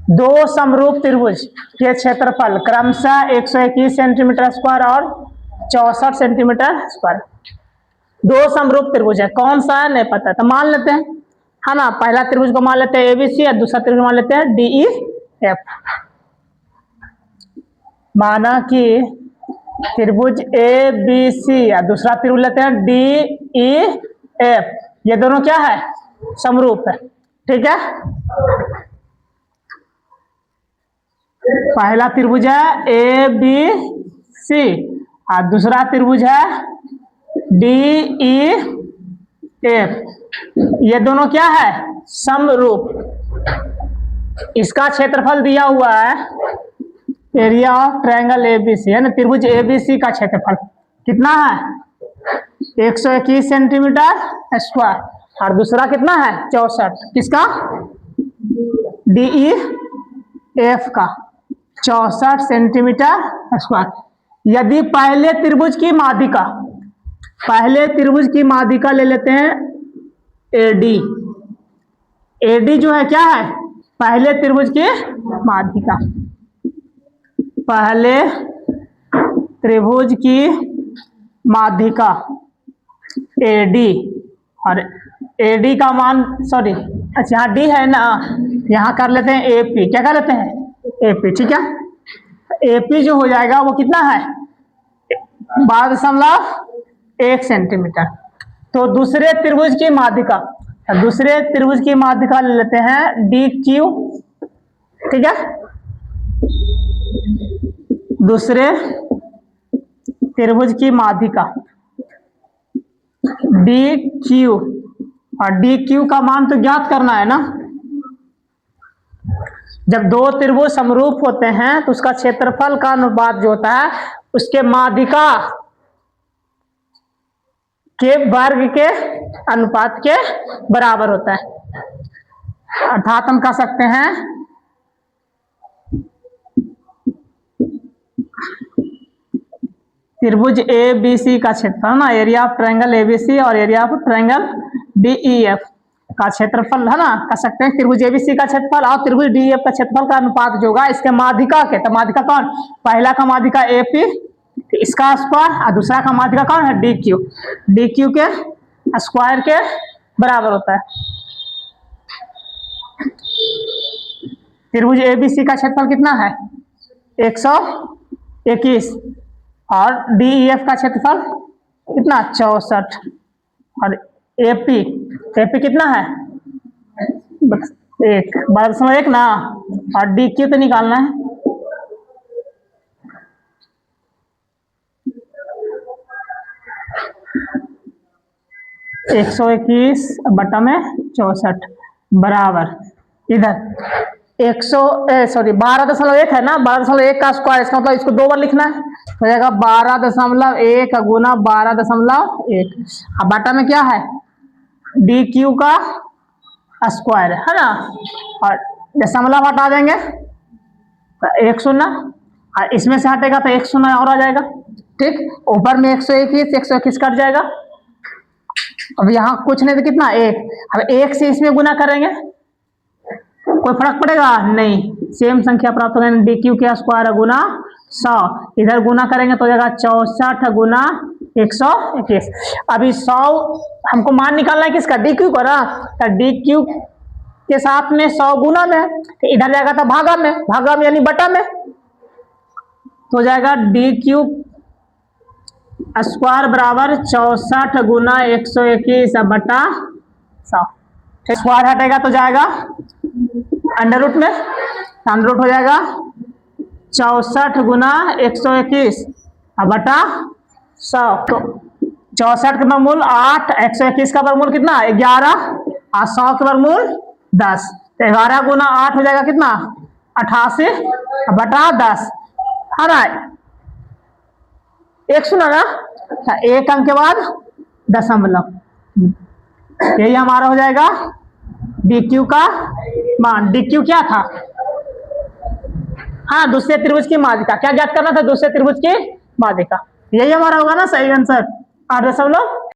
दो समरूप त्रिभुज के क्षेत्रफल क्रमशः 121 सेंटीमीटर स्क्वायर और 64 सेंटीमीटर स्क्वायर। दो समरूप त्रिभुज है, कौन सा है नहीं पता, तो मान लेते हैं, है ना। पहला त्रिभुज को मान लेते हैं एबीसी और दूसरा त्रिभुज मान लेते हैं डीईएफ। माना कि त्रिभुज ए बी सी और दूसरा त्रिभुज लेते हैं डीईएफ, ये दोनों क्या है, समरूप है, ठीक है। पहला त्रिभुज है ए बी सी और दूसरा त्रिभुज है डीईएफ, ये दोनों क्या है, समरूप। इसका क्षेत्रफल दिया हुआ है, एरिया ऑफ ट्रायंगल एबीसी है ना, त्रिभुज एबीसी का क्षेत्रफल कितना है 121 सेंटीमीटर स्क्वायर और दूसरा कितना है 64, किसका डीईएफ का 64 सेंटीमीटर स्क्वायर। यदि पहले त्रिभुज की माध्यिका, पहले त्रिभुज की माध्यिका ले लेते हैं एडी, एडी जो है क्या है, पहले त्रिभुज की माध्यिका, पहले त्रिभुज की माध्यिका एडी, और एडी का मान, सॉरी अच्छा यहाँ डी है ना, यहाँ कर लेते हैं एपी, क्या कर लेते हैं एपी, ठीक है। एपी जो हो जाएगा वो कितना है 12.1 सेंटीमीटर। तो दूसरे त्रिभुज की माध्यिका, दूसरे त्रिभुज की माध्यिका ले लेते हैं डी क्यू, ठीक है। दूसरे त्रिभुज की माध्यिका डी क्यू, और डी क्यू का मान तो ज्ञात करना है ना। जब दो त्रिभुज समरूप होते हैं तो उसका क्षेत्रफल का अनुपात जो होता है उसके माध्यिका के वर्ग के अनुपात के बराबर होता है। अर्थात हम कह सकते हैं त्रिभुज ए बी सी का क्षेत्रफल ना, एरिया ऑफ ट्रायंगल एबीसी और एरिया ऑफ ट्रायंगल डीईएफ का क्षेत्रफल है ना, कह सकते हैं त्रिभुज एबीसी का क्षेत्रफल और त्रिभुज डीईएफ का क्षेत्रफल का अनुपात जो होगा इसके माध्यिका के, तो माध्यिका कौन, पहला का माध्यिका एपी, इसका स्क्वायर, और दूसरा का माध्यिका कौन है डी क्यू, डी क्यू के स्क्वायर के बराबर होता है। त्रिभुज एबीसी का क्षेत्रफल कितना है 121 और डीईएफ का क्षेत्रफल कितना 64, और एपी, एपी कितना है 12.1 ना, और डी क्यू तो निकालना है, एक 121 बटा में 64 बराबर इधर 12.1 है ना, 12.1 का स्क्वायर, इसका मतलब इसको दो बार लिखना है, हो जाएगा 12.1 गुना 12.1, अब बटा में क्या है डी क्यू का स्क्वायर है ना, और दशमलव हटा देंगे तो 1 शून्य, और इसमें से हटेगा तो 1 शून्य और आ जाएगा, ठीक। ऊपर में 121 कट जाएगा। अब यहाँ कुछ नहीं तो कितना 1, अब 1 से इसमें गुना करेंगे कोई फर्क पड़ेगा नहीं, सेम संख्या प्राप्त हो गई, डी क्यू के स्क्वायर गुना 100, इधर गुना करेंगे तो हो जाएगा 64 गुना 121। अभी 100 हमको मान निकालना है किसका डी क्यू का ना, तो डी क्यू के साथ में 100 गुना में, तो इधर जाएगा तो भागा में यानी बटा में, तो हो जाएगा डी क्यू स्क्वायर बराबर 64 गुना 121 बटा 100। स्क्वायर हटेगा तो जाएगा अंडर रूट में, अंडर रूट हो जाएगा 64 गुना 121 बटा 100, तो 64 का वर्गमूल 8, 121 का वर्गमूल कितना 11 और 100 का वर्गमूल 10, तो 11 गुना 8 हो जाएगा कितना 88 बटा 10, है ना 1 सुना ना, एक अंक के बाद दशमलव, यही हमारा हो जाएगा डी क्यू का मान। डी क्यू क्या था, हाँ दूसरे त्रिभुज की माध्यिका, क्या ज्ञात करना था दूसरे त्रिभुज की माध्यिका, यही हमारा होगा ना सही आंसर 8 दशमलव